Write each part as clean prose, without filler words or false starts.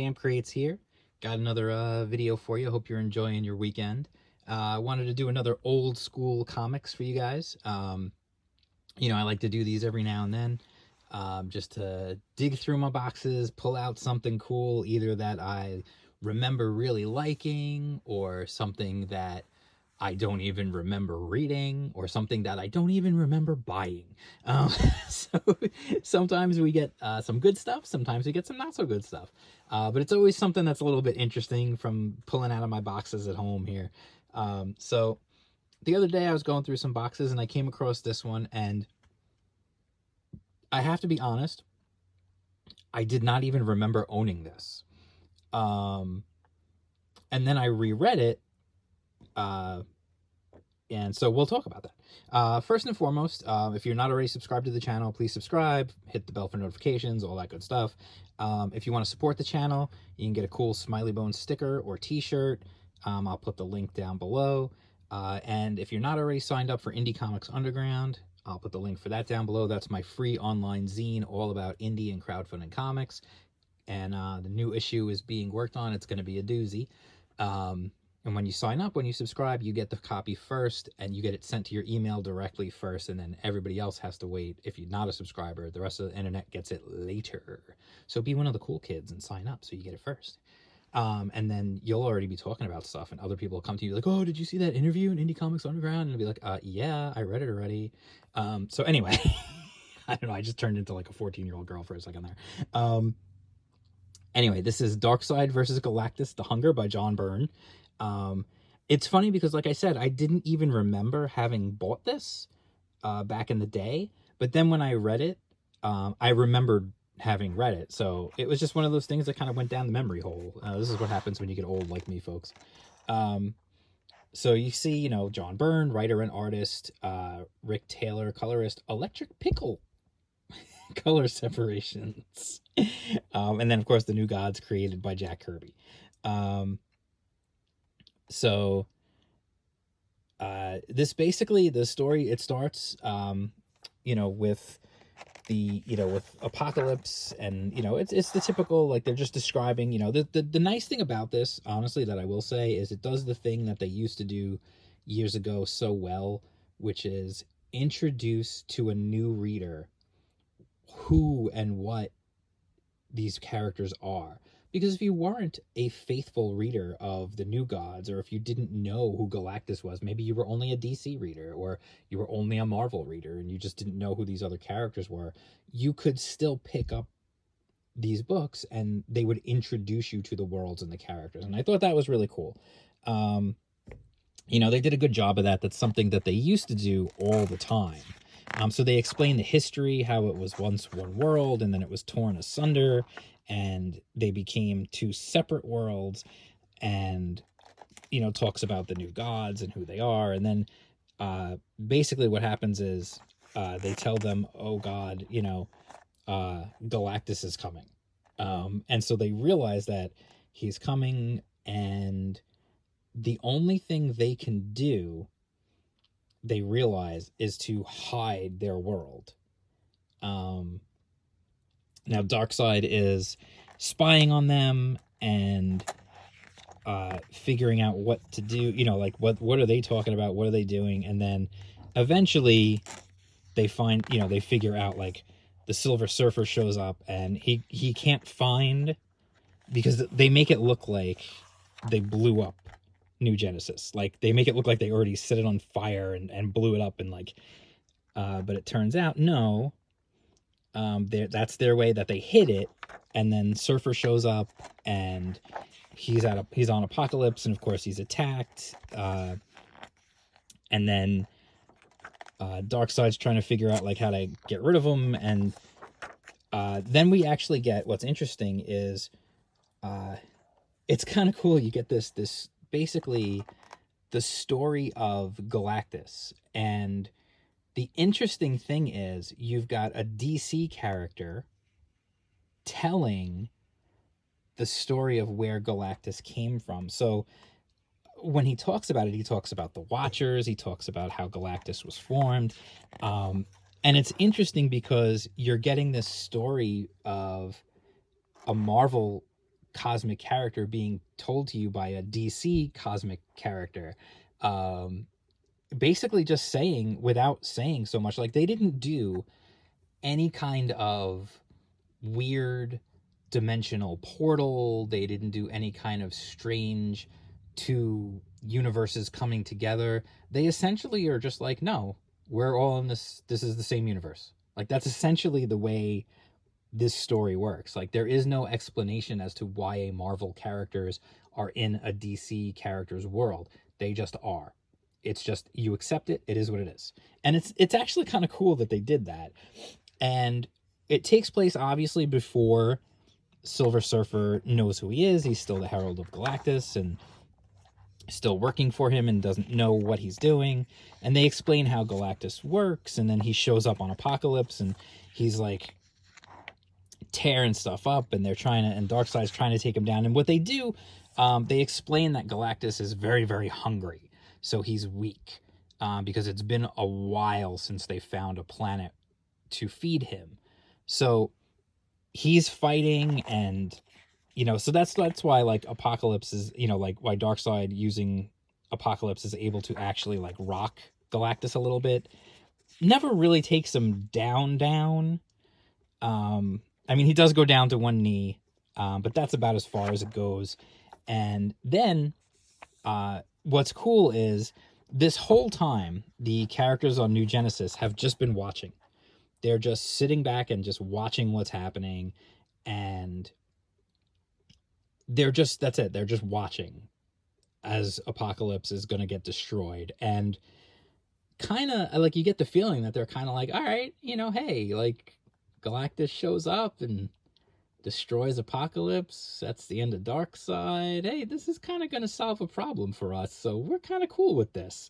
Champ Creates here. Got another video for you. Hope you're enjoying your weekend. I wanted to do another old school comics for you guys. I like to do these every now and then, just to dig through my boxes, pull out something cool, either that I remember really liking or something that I don't even remember reading or something that I don't even remember buying. So sometimes we get some good stuff, sometimes we get some not so good stuff. But it's always something that's a little bit interesting from pulling out of my boxes at home here. So the other day I was going through some boxes and I came across this one, and I have to be honest, I did not even remember owning this. And then I reread it, and so we'll talk about that. First and foremost, if you're not already subscribed to the channel, please subscribe, hit the bell for notifications, all that good stuff. If you want to support the channel, you can get a cool Smiley Bone sticker or t-shirt. I'll put the link down below. And if you're not already signed up for Indie Comics Underground, I'll put the link for that down below. That's my free online zine all about indie and crowdfunding comics. And the new issue is being worked on. It's going to be a doozy. And when you sign up, when you subscribe, you get the copy first, and you get it sent to your email directly first, and then everybody else has to wait. If you're not a subscriber, the rest of the internet gets it later. So be one of the cool kids and sign up so you get it first. And then you'll already be talking about stuff, and other people will come to you like, oh, did you see that interview in Indie Comics Underground? And I'll be like, yeah, I read it already. So anyway, I don't know, I just turned into like a 14-year-old girl for a second there. Anyway, this is Darkseid versus Galactus, The Hunger by John Byrne. It's funny because, like I said, I didn't even remember having bought this back in the day. But then when I read it, I remembered having read it. So it was just one of those things that kind of went down the memory hole. This is what happens when you get old like me, folks. So you see, John Byrne, writer and artist, Rick Taylor, colorist, Electric Pickle color separations. And then, of course, the New Gods created by Jack Kirby. So this basically, the story, it starts, with with Apocalypse, and, it's the typical, like, they're just describing, the nice thing about this, honestly, that I will say, is it does the thing that they used to do years ago so well, which is introduce to a new reader who and what these characters are. Because if you weren't a faithful reader of the New Gods, or if you didn't know who Galactus was, maybe you were only a DC reader, or you were only a Marvel reader, and you just didn't know who these other characters were, you could still pick up these books, and they would introduce you to the worlds and the characters. And I thought that was really cool. They did a good job of that. That's something that they used to do all the time. So they explain the history, how it was once one world, and then it was torn asunder, and they became two separate worlds, and, talks about the New Gods and who they are. And then basically what happens is they tell them, oh God, Galactus is coming. And so they realize that he's coming, and the only thing they can do, they realize, is to hide their world. Now Darkseid is spying on them and figuring out what to do, like what are they talking about, what are they doing. And then eventually they find, they figure out, like, the Silver Surfer shows up, and he can't find, because they make it look like they blew up New Genesis. Like, they make it look like they already set it on fire and blew it up, and like, but it turns out, no, that's their way that they hid it. And then Surfer shows up, and he's on Apocalypse, and of course he's attacked. And then Darkseid's trying to figure out, like, how to get rid of him. And then we actually get, what's interesting is, it's kind of cool. You get this basically the story of Galactus. And the interesting thing is, you've got a DC character telling the story of where Galactus came from. So when he talks about it, he talks about the Watchers, he talks about how Galactus was formed. And it's interesting because you're getting this story of a Marvel cosmic character being told to you by a DC cosmic character. Basically just saying, without saying so much, like, they didn't do any kind of weird dimensional portal. They didn't do any kind of strange two universes coming together. They essentially are just like, no, we're all in this is the same universe. Like, that's essentially the way this story works. Like, there is no explanation as to why a Marvel characters are in a DC character's world. They just are. It's just, you accept it. It is what it is. And it's actually kind of cool that they did that. And it takes place obviously before Silver Surfer knows who he is. He's still the Herald of Galactus and still working for him and doesn't know what he's doing. And they explain how Galactus works, and then he shows up on Apocalypse and he's like tearing stuff up, and Darkseid's trying to take him down. And what they do, they explain that Galactus is very, very hungry. So he's weak, because it's been a while since they found a planet to feed him. So he's fighting, and so that's why, like, Apocalypse is, like, why Darkseid using Apocalypse is able to actually, like, rock Galactus a little bit. Never really takes him down. I mean, he does go down to one knee, but that's about as far as it goes. And then what's cool is, this whole time, the characters on New Genesis have just been watching. They're just sitting back and just watching what's happening, and that's it. They're just watching as Apocalypse is going to get destroyed. And kind of, like, you get the feeling that they're kind of like, all right, hey, like, Galactus shows up and destroys Apocalypse. That's the end of Darkseid. Hey, this is kind of going to solve a problem for us, so we're kind of cool with this.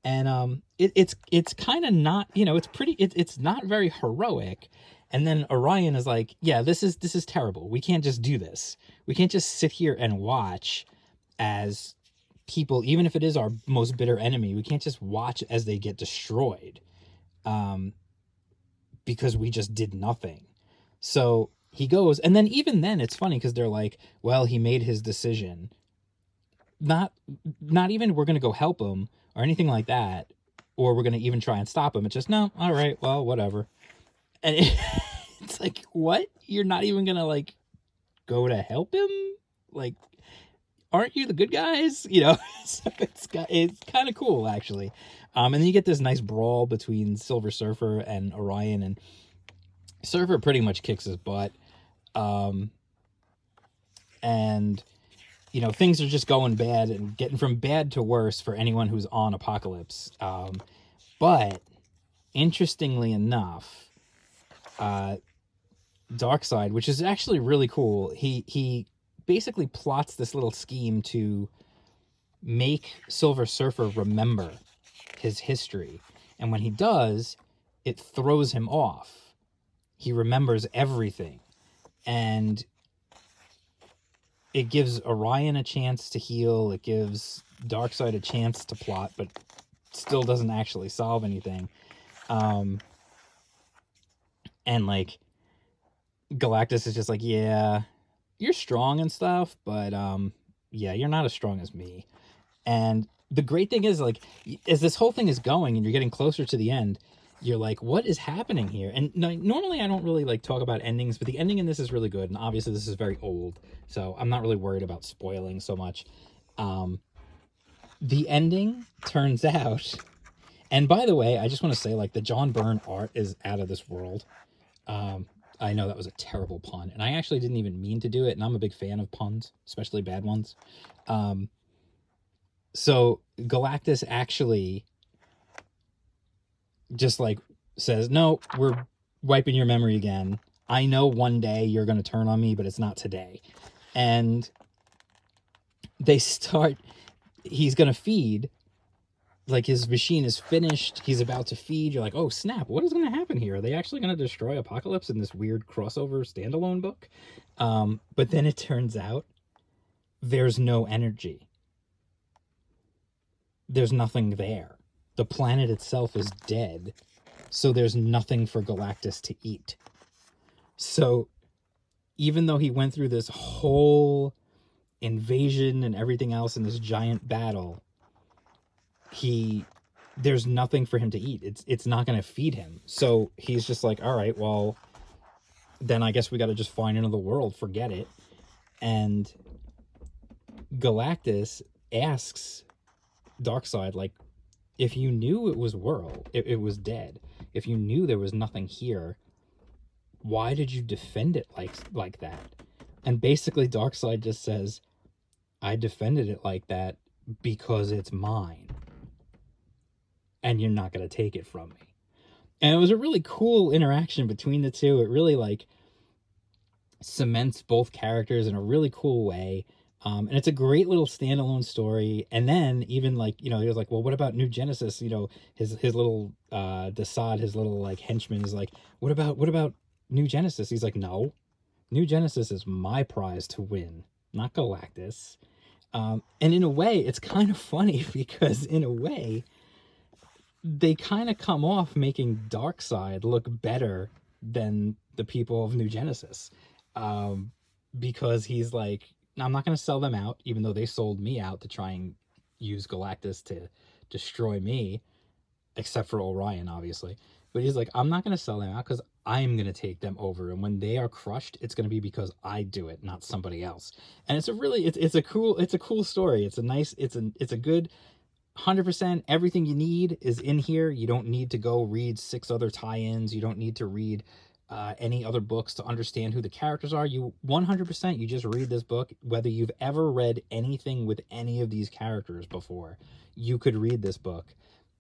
And it's kind of not, it's not very heroic. And then Orion is like, yeah, this is terrible. We can't just do this. We can't just sit here and watch as people, even if it is our most bitter enemy, we can't just watch as they get destroyed, because we just did nothing. So he goes, and then even then it's funny because they're like, well, he made his decision. Not even we're going to go help him or anything like that, or we're going to even try and stop him. It's just, no, all right, well, whatever. And it's like, what? You're not even going to, like, go to help him? Like, aren't you the good guys? So it's kind of cool, actually. And then you get this nice brawl between Silver Surfer and Orion, and Surfer pretty much kicks his butt. And things are just going bad and getting from bad to worse for anyone who's on Apocalypse. But interestingly enough, Darkseid, which is actually really cool, he basically plots this little scheme to make Silver Surfer remember his history. And when he does, it throws him off. He remembers everything. And it gives Orion a chance to heal. It gives Darkseid a chance to plot, but still doesn't actually solve anything. And, like, Galactus is just like, yeah, you're strong and stuff, but yeah, you're not as strong as me. And the great thing is, like, as this whole thing is going and you're getting closer to the end, you're like, what is happening here? And normally I don't really, like, talk about endings, but the ending in this is really good. And obviously this is very old, so I'm not really worried about spoiling so much. The ending turns out, and by the way, I just want to say, like, the John Byrne art is out of this world. I know that was a terrible pun, and I actually didn't even mean to do it, and I'm a big fan of puns, especially bad ones. So Galactus actually just, like, says, no, we're wiping your memory again. I know one day you're going to turn on me, but it's not today. And he's going to feed, like, his machine is finished. He's about to feed. You're like, oh, snap. What is going to happen here? Are they actually going to destroy Apocalypse in this weird crossover standalone book? But then it turns out there's no energy. There's nothing there. The planet itself is dead. So there's nothing for Galactus to eat. So even though he went through this whole invasion and everything else in this giant battle, there's nothing for him to eat. It's not going to feed him. So he's just like, all right, well, then I guess we got to just find another world. Forget it. And Galactus asks Darkseid, like, if you knew it was it was dead, if you knew there was nothing here, why did you defend it like that? And basically Darkseid just says, I defended it like that because it's mine, and you're not going to take it from me. And it was a really cool interaction between the two. It really like cements both characters in a really cool way. And it's a great little standalone story. And then even like, you know, he was like, well, what about New Genesis? You know, his little Desaad, his little like henchman is like, what about New Genesis? He's like, no, New Genesis is my prize to win, not Galactus. And in a way, it's kind of funny because in a way, they kind of come off making Darkseid look better than the people of New Genesis. Because he's like, I'm not going to sell them out, even though they sold me out to try and use Galactus to destroy me, except for Orion, obviously. But he's like, I'm not going to sell them out because I'm going to take them over. And when they are crushed, it's going to be because I do it, not somebody else. And it's a really, it's a cool story. It's a nice, it's a good 100%. Everything you need is in here. You don't need to go read 6 other tie-ins. You don't need to read any other books to understand who the characters are. You 100%, you just read this book. Whether you've ever read anything with any of these characters before, you could read this book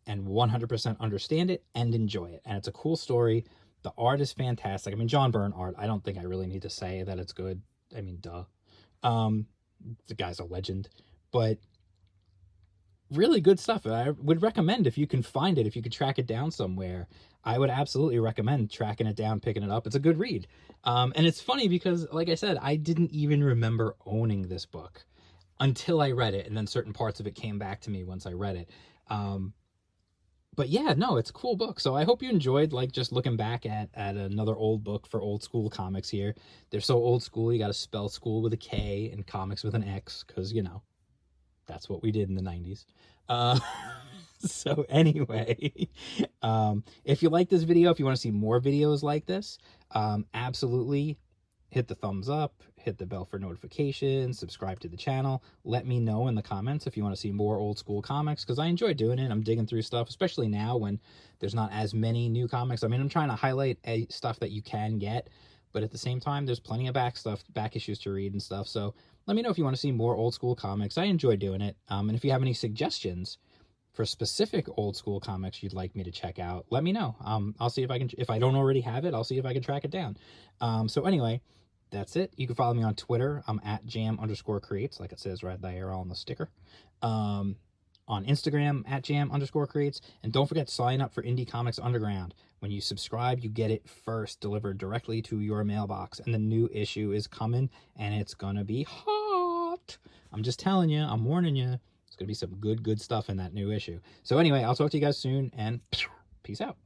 and 100% understand it and enjoy it. And it's a cool story. The art is fantastic. I mean, John Byrne art, I don't think I really need to say that it's good. I mean, duh. The guy's a legend. But really good stuff. I would recommend, if you can find it, if you could track it down somewhere, I would absolutely recommend tracking it down, picking it up. It's a good read. And it's funny because, like I said, I didn't even remember owning this book until I read it, and then certain parts of it came back to me once I read it. But yeah, no, it's a cool book. So I hope you enjoyed, like, just looking back at another old book for old school comics here. They're so old school, you got to spell school with a K and comics with an X, because, you know, that's what we did in the 90s. So anyway, if you like this video, if you want to see more videos like this, absolutely hit the thumbs up, hit the bell for notifications, subscribe to the channel. Let me know in the comments if you want to see more old school comics, because I enjoy doing it. I'm digging through stuff, especially now when there's not as many new comics. I mean, I'm trying to highlight stuff that you can get, but at the same time, there's plenty of back issues to read and stuff. So let me know if you want to see more old school comics. I enjoy doing it. And if you have any suggestions for specific old school comics you'd like me to check out, let me know. I'll see if I can, if I don't already have it, I'll see if I can track it down. So anyway, that's it. You can follow me on Twitter. I'm at jam_creates, like it says right there on the sticker. On Instagram, at jam_creates. And don't forget to sign up for Indie Comics Underground. When you subscribe, you get it first delivered directly to your mailbox. And the new issue is coming, and it's gonna be hot. I'm just telling you, I'm warning you. It's gonna be some good stuff in that new issue. So anyway, I'll talk to you guys soon, and peace out.